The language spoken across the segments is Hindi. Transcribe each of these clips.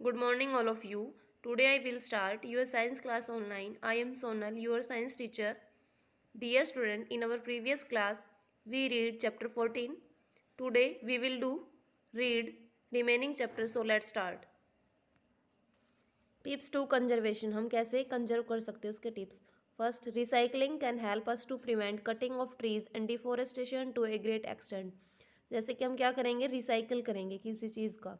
Good morning, all of you. Today I will start your science class online. I am Sonal, your science teacher. Dear student, in our previous class, we read chapter 14. Today we will do read remaining chapters. So let's start. Tips to conservation. हम कैसे कंजर्व कर सकते हैं उसके tips. First, recycling can help us to prevent cutting of trees and deforestation to a great extent. जैसे कि हम क्या करेंगे, रिसाइकिल करेंगे किसी चीज़ का,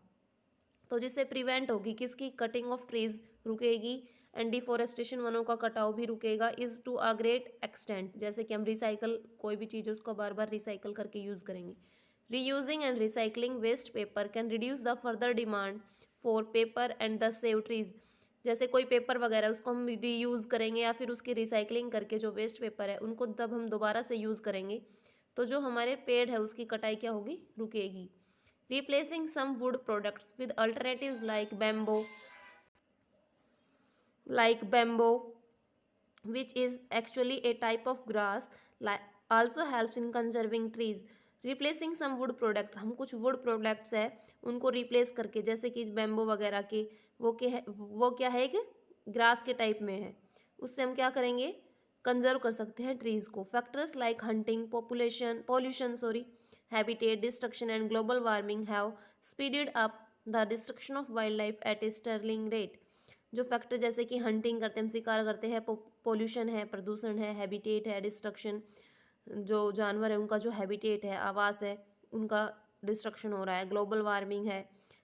तो जिससे प्रिवेंट होगी किसकी, कटिंग ऑफ ट्रीज रुकेगी एंड डिफोरेस्टेशन, वनों का कटाव भी रुकेगा. Is to a great extent, जैसे कि हम रिसाइकल कोई भी चीज़ है उसको बार बार रिसाइकल करके यूज़ करेंगे. Reusing and recycling waste paper can reduce the further demand for paper and the save trees. जैसे कोई पेपर वगैरह उसको हम रीयूज़ करेंगे या फिर उसकी रिसाइकलिंग करके जो वेस्ट पेपर है उनको तब हम दोबारा से यूज़ करेंगे तो जो हमारे पेड़ है उसकी कटाई क्या होगी, रुकेगी. Replacing some wood products with alternatives like bamboo, which is actually a type of grass, also helps in conserving trees. Replacing some wood product, हम कुछ wood products है उनको replace करके, जैसे कि बैम्बो वगैरह के, वो क्या है कि ग्रास के टाइप में है, उससे हम क्या करेंगे, कंजर्व कर सकते हैं ट्रीज को. Factors like hunting, pollution habitat destruction and global warming have speeded up the destruction of wildlife at a startling rate. जो फैक्टर जैसे कि हंटिंग करते हैं, हम शिकार करते हैं, पोल्यूशन है, प्रदूषण है, हैबिटेट है, डिस्ट्रक्शन, जो जानवर है उनका जो हैबिटेट है, आवास है, उनका डिस्ट्रक्शन हो रहा है. ग्लोबल वार्मिंग है,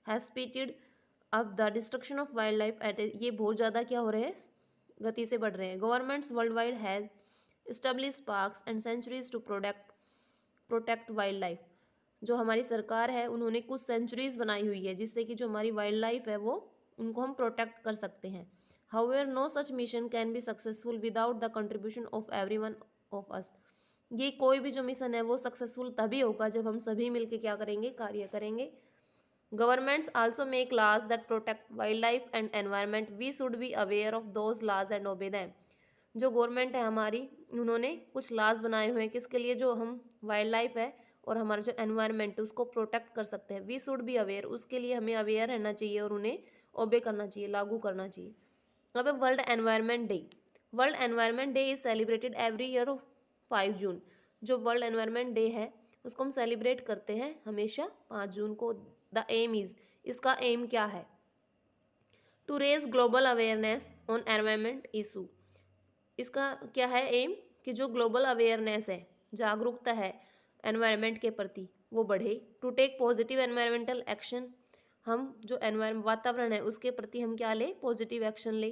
has speeded up the destruction of wild life at, ये बहुत ज़्यादा क्या हो रहे हैं, गति से बढ़ रहे हैं. Governments worldwide has establish parks and sanctuaries to protect wildlife. जो हमारी सरकार है उन्होंने कुछ सेंचुरीज बनाई हुई है जिससे कि जो हमारी वाइल्ड लाइफ है वो उनको हम प्रोटेक्ट कर सकते हैं. However no such mission can be successful without the contribution of everyone of us. ये कोई भी जो मिशन है वो सक्सेसफुल तभी होगा जब हम सभी मिलकर क्या करेंगे, कार्य करेंगे. Governments also make laws that protect wildlife and environment. We should be aware of those laws and obey them. जो गवर्नमेंट है हमारी, उन्होंने कुछ लॉज बनाए हुए हैं किसके लिए, जो हम वाइल्ड लाइफ है और हमारा जो एनवायरनमेंट है उसको प्रोटेक्ट कर सकते हैं. वी शुड बी अवेयर, उसके लिए हमें अवेयर रहना चाहिए और उन्हें ओबे करना चाहिए, लागू करना चाहिए. अब world environment day. World environment day is celebrated every year of 5 जून. जो वर्ल्ड एनवायरनमेंट डे है उसको हम सेलिब्रेट करते हैं हमेशा 5 जून को. द एम इज, इसका एम क्या है, to raise global awareness on environment issue. इसका क्या है एम, कि जो ग्लोबल अवेयरनेस है, जागरूकता है एनवायरनमेंट के प्रति, वो बढ़े. To take positive environmental action, हम जो वातावरण है उसके प्रति हम क्या ले, पॉजिटिव एक्शन ले.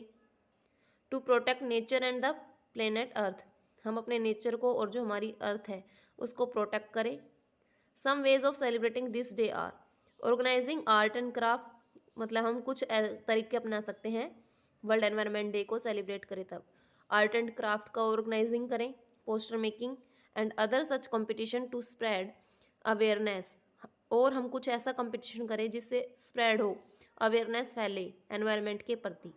To protect nature and the planet earth, हम अपने नेचर को और जो हमारी अर्थ है उसको प्रोटेक्ट करें. Some ways of celebrating this day are organising art and craft, मतलब हम कुछ तरीके अपना सकते हैं वर्ल्ड एनवायरनमेंट डे को सेलिब्रेट करें तब. आर्ट एंड क्राफ्ट का ऑर्गेनाइजिंग करें, poster making and other such competition to spread awareness, और हम कुछ ऐसा कंपटीशन करें जिससे स्प्रेड हो, अवेयरनेस फैले एनवायरनमेंट के प्रति.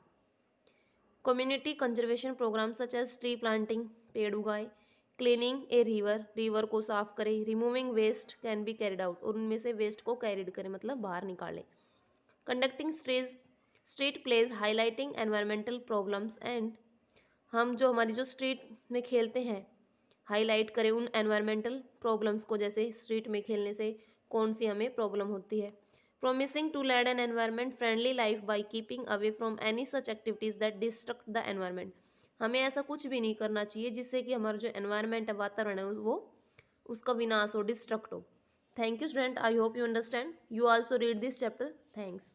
Community conservation programme such as tree planting, पेड़ उगाएं. क्लीनिंग ए रिवर को साफ करें. Removing waste can be carried out, और उनमें से वेस्ट को कैरिड करें मतलब बाहर निकालें. Conducting street plays highlighting environmental problems and, हम जो हमारी जो स्ट्रीट में खेलते हैं हाईलाइट करें उन एनवायरमेंटल प्रॉब्लम्स को, जैसे स्ट्रीट में खेलने से कौन सी हमें प्रॉब्लम होती है. Promising to lead an environment friendly life by keeping away from any such activities that destruct the environment. हमें ऐसा कुछ भी नहीं करना चाहिए जिससे कि हमारा जो एनवायरमेंट है, वातावरण है, वो उसका विनाश हो, डिस्ट्रक्ट हो. Thank you student, I hope you understand. You also read this chapter. Thanks.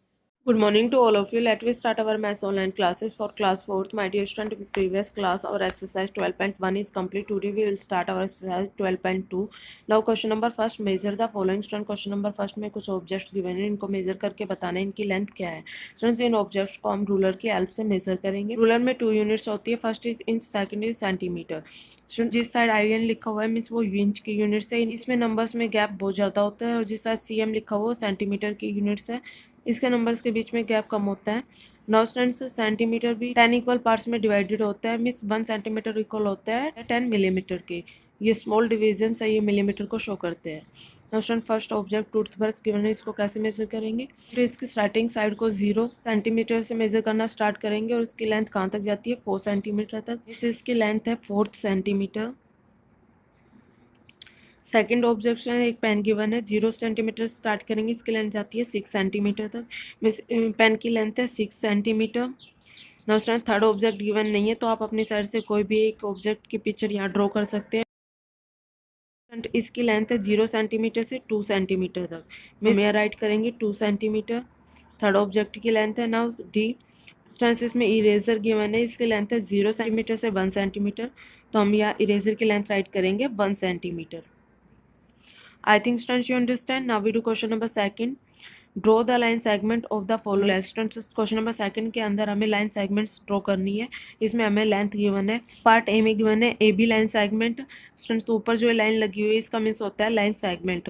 Good morning to all of you. Let me start our maths online classes for class 4th. My dear student, in previous class our exercise 12.1 is complete. Today we will start our exercise 12.2. Now question number first, measure the following. Student question number first में कुछ ऑब्जेक्ट गिवन है, इनको मेजर करके बताना है इनकी लेंथ क्या है. स्टूडेंट्स इन ऑब्जेक्ट्स को हम रूलर की हेल्प से मेजर करेंगे. रूलर में 2 यूनिट्स होती है, first is inch, second is centimetre. जिस साइड IN लिखा हुआ है मीन्स वो इंच की यूनिट्स है, इसमें नंबर्स में गैप बहुत ज़्यादा होता है. और जिस साइड CM लिखा हुआ वो सेंटीमीटर की यूनिट्स है, इसके नंबर्स के बीच में गैप कम होता है. नाउ स्टूडेंट्स सेंटीमीटर भी 10 इक्वल पार्ट्स में डिवाइडेड होता है, मीन्स 1 सेंटीमीटर इक्वल होता है 10 मिलीमीटर के. ये स्मॉल डिवीजन है, ये मिलीमीटर को शो करते हैं. Student first object toothbrush given है, इसको कैसे मेजर करेंगे? तो इसकी स्टार्टिंग साइड को 0 सेंटीमीटर से मेजर करना स्टार्ट करेंगे और इसकी लेंथ कहाँ तक जाती है? 4 सेंटीमीटर तक। इसकी लेंथ है 4 सेंटीमीटर। सेकेंड ऑब्जेक्शन एक पेन गिवन है, 0 सेंटीमीटर स्टार्ट करेंगे, इसकी लेंथ जाती है 6 सेंटीमीटर तक। पेन की लेंथ है 6 centimetre. Now student third object given नहीं है, तो आप अपनी साइड से कोई भी एक ऑब्जेक्ट की पिक्चर यहाँ ड्रॉ कर सकते हैं। इसकी लेंथ है 0 सेंटीमीटर से 2 सेंटीमीटर तक। हम यहाँ राइट करेंगे 2 सेंटीमीटर। थर्ड ऑब्जेक्ट की लेंथ है नाउ डी। स्टूडेंट्स इसमें इरेजर गिवन है, इसकी लेंथ है 0 सेंटीमीटर से 1 सेंटीमीटर, तो हम यहाँ इरेजर की लेंथ राइट करेंगे 1 centimetre. I think students you understand. Now we do question number second. Draw the line segment of the following. Students question number second के अंदर हमें लाइन सेगमेंट्स ड्रॉ करनी है। इसमें हमें लेंथ गिवन है, पार्ट ए में गिवन है A B line segment. Students तो ऊपर जो लाइन लगी हुई है इसका मीन्स होता है line segment.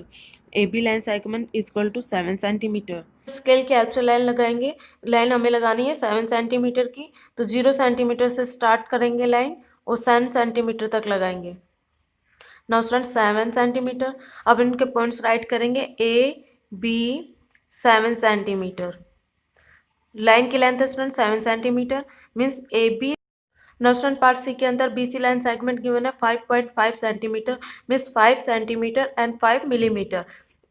A B line segment equal to 7 centimetre. Scale के हेल्प से लाइन लगाएंगे। लाइन हमें लगानी है 7 सेंटीमीटर की, तो 0 सेंटीमीटर से स्टार्ट करेंगे लाइन और 7 सेंटीमीटर तक लगाएंगे। Now student 7 centimetre. अब इनके पॉइंट्स राइट करेंगे ए बी 7 सेंटीमीटर। लाइन की लेंथ है student 7 centimetre, means A B. Now student part C के अंदर B C line segment given है 5.5 centimetre, means 5 centimetre and 5 millimetre.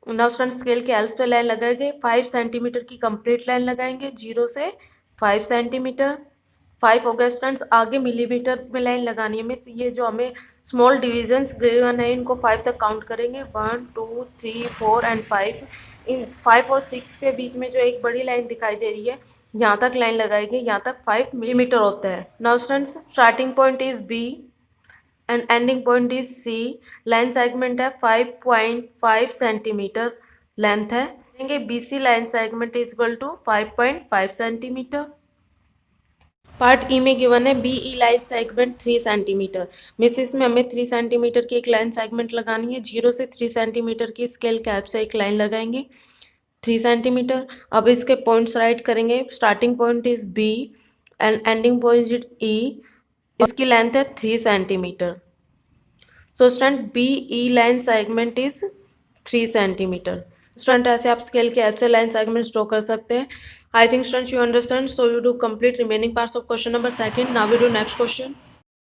Now student scale के हेल्प से लाइन लगाएंगे। 5 सेंटीमीटर की कंप्लीट लाइन लगाएंगे 0 से 5 सेंटीमीटर। 5 हो गए स्टूडेंट्स। आगे मिलीमीटर में लाइन लगानी है, मीन्स ये जो हमें स्मॉल डिविजन्स गिवन है इनको 5 तक काउंट करेंगे। 1 2 3 4 एंड 5। इन 5 और 6 के बीच में जो एक बड़ी लाइन दिखाई दे रही है यहाँ तक लाइन लगाएंगे, यहाँ तक 5 मिलीमीटर होता है। Now students starting point is B and ending point is C. Line segment है 5.5 सेंटीमीटर लेंथ है। B C line segment is equal to 5.5 centimetre. Part E में गिवन है B E line segment 3 centimetre. मिस में हमें 3 सेंटीमीटर की एक लाइन सेगमेंट लगानी है। 0 से 3 सेंटीमीटर की स्केल कैप से एक लाइन लगाएंगे 3 सेंटीमीटर। अब इसके पॉइंट्स राइट करेंगे। Starting point is B and ending point is E. इसकी लेंथ है 3 centimetre. So student B E line segment is 3 centimetre. Student ऐसे आप स्केल के हेल्प से लाइन सेगमेंट्स ड्रॉ कर सकते हैं। I think students you understand, so you do complete remaining parts of question number second. Now we do next question.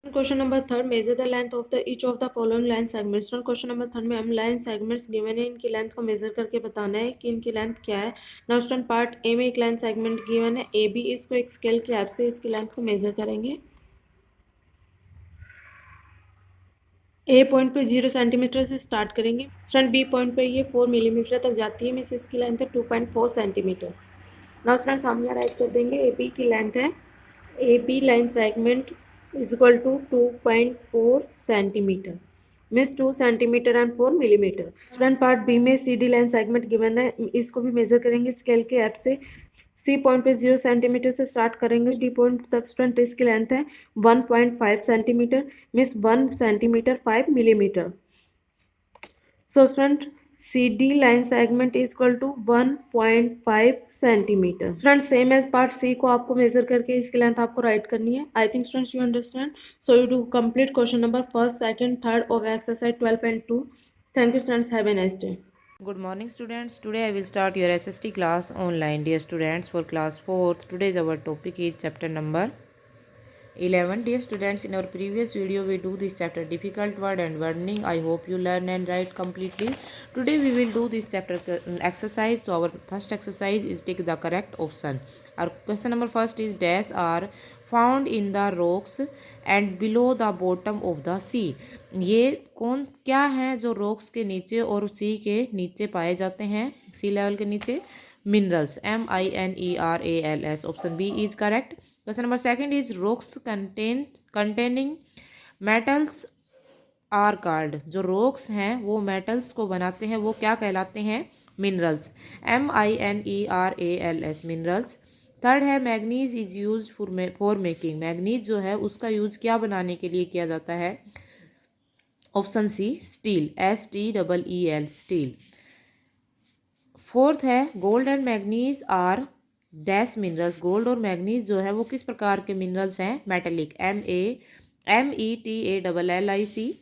Question number third, measure the length of the each of the following line segments. Question number third में हम लाइन सेगमेंट्स गिवन है, इनकी लेंथ को मेजर करके बताना है कि इनकी लेंथ क्या है। नाउ स्टूडेंट पार्ट ए में एक लाइन सेगमेंट गिवन है ए बी। इसको एक स्केल की हेल्प से इसकी लेंथ को मेजर करेंगे। ए पॉइंट पे 0 सेंटीमीटर से स्टार्ट करेंगे। स्टूडेंट बी पॉइंट पे ये 4 मिलीमीटर तक जाती है, मीन्स इसकी लेंथ है 2.4 सेंटीमीटर। नाउ स्टूडेंट्स हम यहाँ राइट कर देंगे ए बी की लेंथ है, A B line segment is equal to 2.4 centimetre, means 2 centimetre and 4 millimetre. Student part B में C D line segment given है, इसको भी मेजर करेंगे स्केल के ऐप से। सी पॉइंट पे 0 सेंटीमीटर से स्टार्ट करेंगे, डी पॉइंट तक स्टूडेंट इसकी लेंथ है 1.5 centimetre, means 1 centimetre 5 millimetre. So student C D line segment is equal to 1.5 centimetre. Student same as part C को आपको मेजर करके इसकी लेंथ आपको राइट करनी है। I think students you understand, so you do complete question number first second third of exercise 12.2. Thank you students, have a nice day. Good morning students. Today I will start your SST class online. Dear students, for class 4th, today's our topic is chapter number 11. Dear students, in our previous video we do this chapter difficult word and wording. I hope you learn and write completely. Today we will do this chapter exercise. So our first exercise is take the correct option. Our question number first is dash are found in the rocks and below the bottom of the sea. ये कौन क्या है जो रॉक्स के नीचे और सी के नीचे पाए जाते हैं, सी लेवल के नीचे? Minerals, MINERALS. Option B is correct. Question number second is rocks containing metals are called. जो रॉक्स हैं वो मेटल्स को बनाते हैं वो क्या कहलाते हैं? Minerals, MINERALS minerals. थर्ड है manganese is use for making. Manganese जो है उसका यूज क्या बनाने के लिए किया जाता है? Option C steel, STEEL steel. Fourth है gold and manganese are dash minerals. Gold और मैग्नीज जो है वो किस प्रकार के मिनरल्स हैं? Metallic, METALLIC.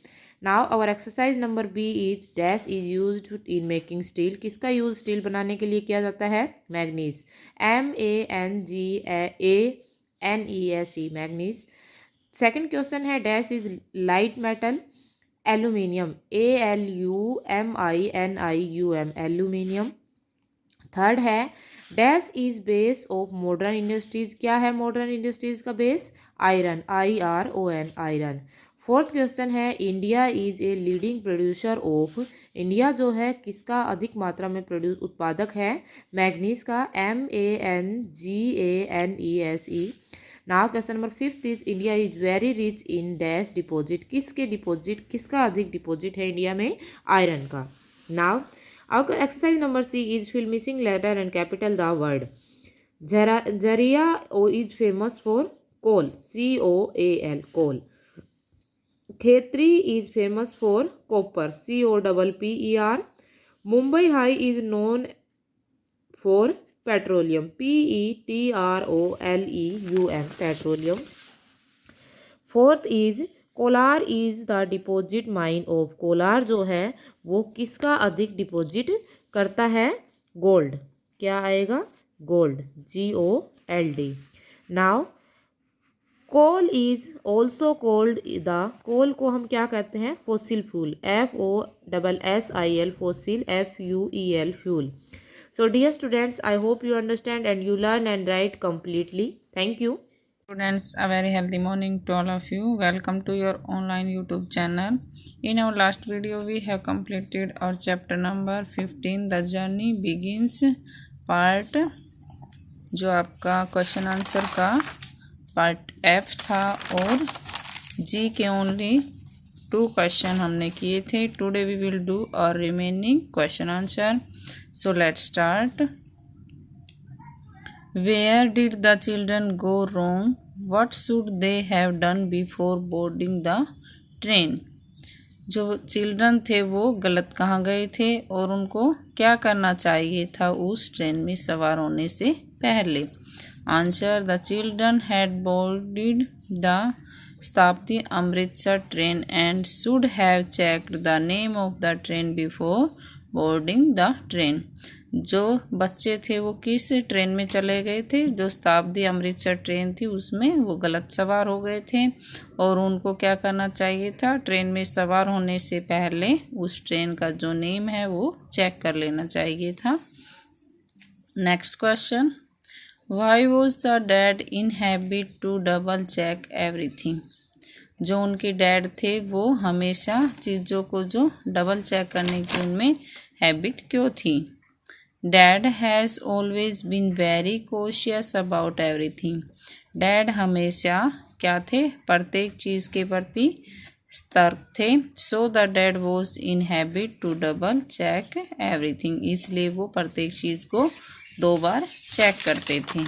Now our exercise number B is dash is used in making steel. किसका यूज स्टील बनाने के लिए किया जाता है? Manganese, MANGANESE, manganese. Second question है dash is light metal. Aluminium, ALUMINIUM, aluminium. Third है dash is base of modern industries. क्या है मॉडर्न इंडस्ट्रीज का base? Iron, IRON, iron. Fourth question है India is a leading producer of. India जो है किसका अधिक मात्रा में उत्पादक है? मैग्नीज का, MANGANESE। Now question number fifth is India is very rich in dash deposit. किसके डिपॉजिट, किसका अधिक डिपॉजिट है इंडिया में? आयरन का। Now our exercise number C is fill missing letter and capital the word. Zaria is famous for coal, COAL, coal. Khetri is famous for copper, COPPER. Mumbai High is known for petroleum, PETROLEUM, petroleum. Fourth is Kolar is the deposit mine of. Kolar जो है वो किसका अधिक डिपॉजिट करता है? गोल्ड। क्या आएगा? Gold, GOLD। Now coal is also called the. Coal को हम क्या कहते हैं? Fossil fuel, FOSSIL, fossil, FUEL, fuel. So dear students, I hope you understand and you learn and write completely. Thank you. Students, a very healthy morning to all of you. Welcome to your online YouTube channel. In our last video, we have completed our chapter number 15, The Journey Begins, part जो आपका क्वेश्चन आंसर का पार्ट F था और G के ओनली 2 क्वेश्चन हमने किए थे. टुडे वी विल डू और remaining question answer. So let's start. Where did the children go wrong? What should they have done before boarding the train? जो चिल्ड्रन थे वो गलत कहाँ गए थे और उनको क्या करना चाहिए था उस ट्रेन में सवार होने से पहले. Answer. The children had boarded the Shatabdi Amritsar train and should have checked the name of the train before boarding the train. जो बच्चे थे वो किस ट्रेन में चले गए थे? जो शताब्दी अमृतसर ट्रेन थी उसमें वो गलत सवार हो गए थे और उनको क्या करना चाहिए था? ट्रेन में सवार होने से पहले उस ट्रेन का जो नेम है वो चेक कर लेना चाहिए था. Next question. Why was the dad in habit to double check everything? जो उनके डैड थे वो हमेशा चीज़ों को जो डबल चेक करने की उनमें हैबिट क्यों थी? Dad has always been very cautious about everything. Dad हमेशा क्या थे? प्रत्येक चीज़ के प्रति सतर्क थे. So the dad was in habit to double check everything. इसलिए वो प्रत्येक चीज़ को 2 बार चेक करते थे.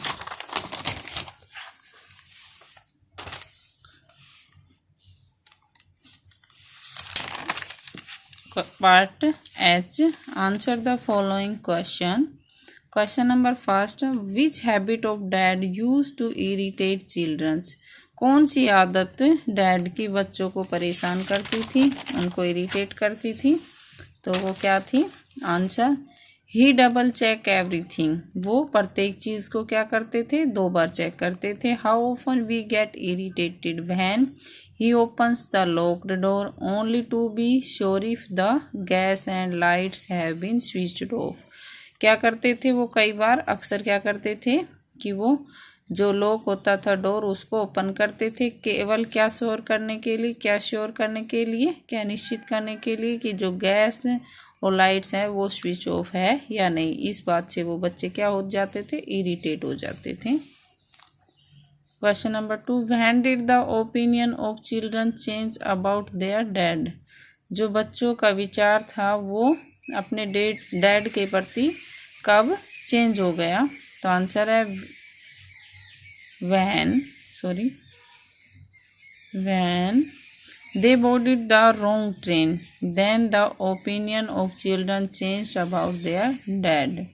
Part H. Answer the following question. Question number first. Which habit of dad used to irritate children? कौन सी आदत डैड की बच्चों को परेशान करती थी, उनको इरिटेट करती थी? तो वो क्या थी? आंसर. ही डबल चेक एवरीथिंग. वो प्रत्येक चीज़ को क्या करते थे? 2 बार चेक करते थे. How often we get irritated when he opens the locked door only to be sure if the gas and lights have been switched off. क्या करते थे वो? कई बार अक्सर क्या करते थे कि वो जो लॉक होता था डोर उसको ओपन करते थे केवल क्या श्योर करने के लिए? क्या श्योर करने के लिए? क्या निश्चित करने के लिए कि जो गैस और लाइट्स हैं वो स्विच ऑफ है या नहीं. इस बात से वो बच्चे क्या हो जाते थे? इरिटेट हो जाते थे. Question number 2. When did the opinion of children change about their dad? जो बच्चों का विचार था वो अपने डैड के प्रति कब चेंज हो गया? तो आंसर है when they boarded the wrong train, then the opinion of children changed about their dad.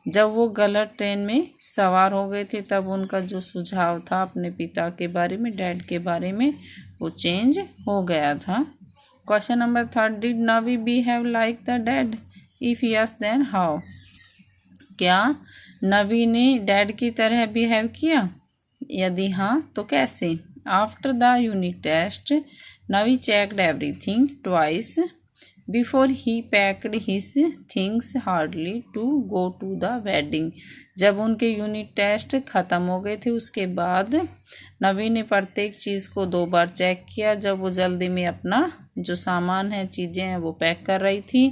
जब वो गलत ट्रेन में सवार हो गए थे तब उनका जो सुझाव था अपने पिता के बारे में, डैड के बारे में, वो चेंज हो गया था. Question number 3, did Navi behave like the dad? If yes then how? क्या नवी ने डैड की तरह बिहेव किया? यदि हाँ तो कैसे? After the unit test Navi checked everything twice before he packed his things hardly to go to the wedding. जब उनके यूनिट टेस्ट ख़त्म हो गए थे उसके बाद नवी ने प्रत्येक चीज़ को 2 बार चेक किया जब वो जल्दी में अपना जो सामान है, चीज़ें हैं, वो पैक कर रही थी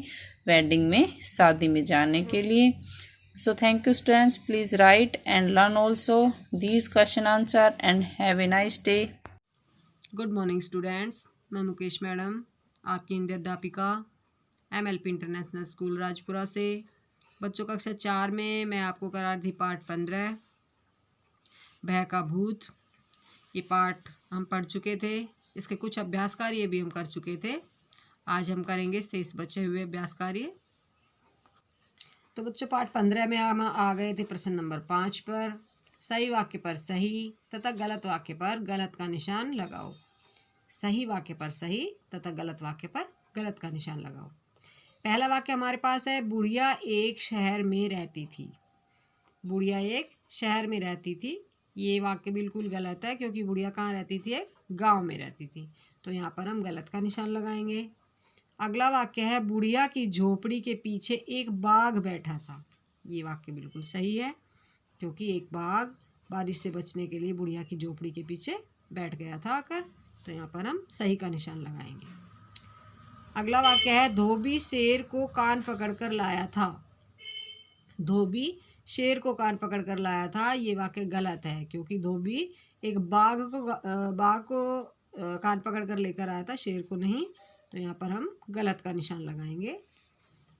वेडिंग में, शादी में जाने के लिए। So thank you students. Please write and learn also these question answer and have a nice day. Good morning students, मैं मुकेश मैडम, आपकी हिंदी अध्यापिका MLP इंटरनेशनल स्कूल राजपुरा से। बच्चों कक्षा 4 में मैं आपको करा रही थी पाठ 15 भय का भूत। ये पाठ हम पढ़ चुके थे, इसके कुछ अभ्यास कार्य भी हम कर चुके थे। आज हम करेंगे शेष बचे हुए अभ्यास कार्य। तो बच्चों पाठ 15 में हम आ गए थे प्रश्न नंबर 5 पर। सही वाक्य पर सही तथा गलत वाक्य पर गलत का निशान लगाओ। सही वाक्य पर सही तथा गलत वाक्य पर गलत का निशान लगाओ। पहला वाक्य हमारे पास है, बुढ़िया एक शहर में रहती थी। बुढ़िया एक शहर में रहती थी। ये वाक्य बिल्कुल गलत है क्योंकि बुढ़िया कहाँ रहती थी? एक गाँव में रहती थी। तो यहाँ पर हम गलत का निशान लगाएंगे। अगला वाक्य है, बुढ़िया की झोपड़ी के पीछे एक बाघ बैठा था। ये वाक्य बिल्कुल सही है क्योंकि एक बाघ बारिश से बचने के लिए बुढ़िया की झोपड़ी के पीछे बैठ गया था आकर। तो यहाँ पर हम सही का निशान लगाएंगे। अगला वाक्य है, धोबी शेर को कान पकड़कर लाया था। धोबी शेर को कान पकड़कर लाया था। ये वाक्य गलत है क्योंकि धोबी एक बाघ को कान पकड़कर लेकर आया था, शेर को नहीं। तो यहाँ पर हम गलत का निशान लगाएंगे।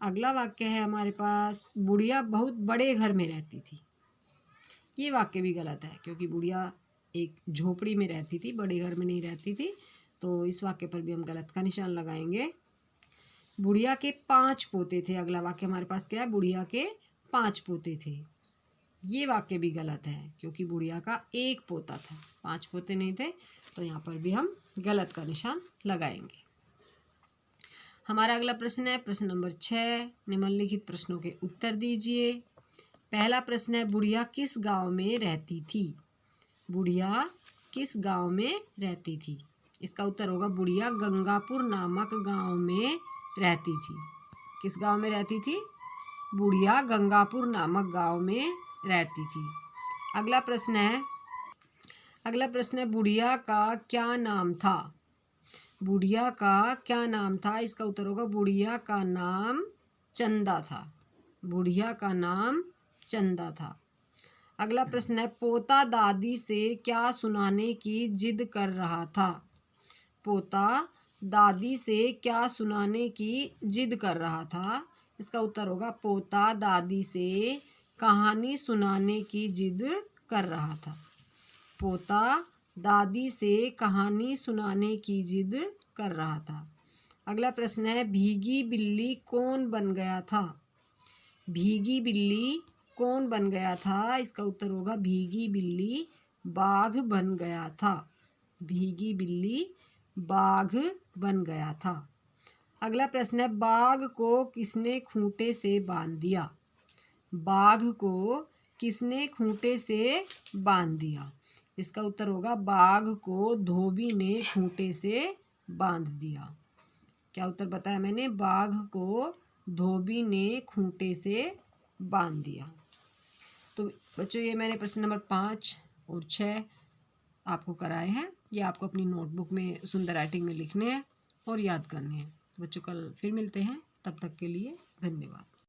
अगला वाक्य है हमारे पास, बुढ़िया बहुत बड़े घर में रहती थी। ये वाक्य भी गलत है क्योंकि बुढ़िया एक झोपड़ी में रहती थी, बड़े घर में नहीं रहती थी। तो इस वाक्य पर भी हम गलत का निशान लगाएंगे। बुढ़िया के 5 पोते थे। अगला वाक्य हमारे पास क्या है, बुढ़िया के 5 पोते थे। ये वाक्य भी गलत है क्योंकि बुढ़िया का 1 पोता था, 5 पोते नहीं थे। तो यहाँ पर भी हम गलत का निशान लगाएंगे। हमारा अगला प्रश्न है प्रश्न नंबर 6। निम्नलिखित प्रश्नों के उत्तर दीजिए। पहला प्रश्न है, बुढ़िया किस गांव में रहती थी? बुढ़िया किस गांव में रहती थी? इसका उत्तर होगा, बुढ़िया गंगापुर नामक गांव में रहती थी। किस गांव में रहती थी? बुढ़िया गंगापुर नामक गांव में रहती थी। अगला प्रश्न है, बुढ़िया का क्या नाम था? बुढ़िया का क्या नाम था? इसका उत्तर होगा, बुढ़िया का नाम चंदा था। बुढ़िया का नाम चंदा था। अगला प्रश्न है, पोता दादी से क्या सुनाने की जिद कर रहा था? पोता दादी से क्या सुनाने की जिद कर रहा था? इसका उत्तर होगा, पोता दादी से कहानी सुनाने की जिद कर रहा था। पोता दादी से कहानी सुनाने की जिद कर रहा था। अगला प्रश्न है, भीगी बिल्ली कौन बन गया था? भीगी बिल्ली कौन बन गया था? इसका उत्तर होगा, भीगी बिल्ली बाघ बन गया था। भीगी बिल्ली बाघ बन गया था। अगला प्रश्न है, बाघ को किसने खूंटे से बांध दिया? बाघ को किसने खूंटे से बांध दिया? इसका उत्तर होगा, बाघ को धोबी ने खूंटे से बांध दिया। क्या उत्तर बताया मैंने? बाघ को धोबी ने खूंटे से बांध दिया। तो बच्चों, ये मैंने प्रश्न नंबर 5 और 6 आपको कराए हैं। ये आपको अपनी नोटबुक में सुंदर राइटिंग में लिखने हैं और याद करने हैं। बच्चों, कल फिर मिलते हैं। तब तक के लिए धन्यवाद।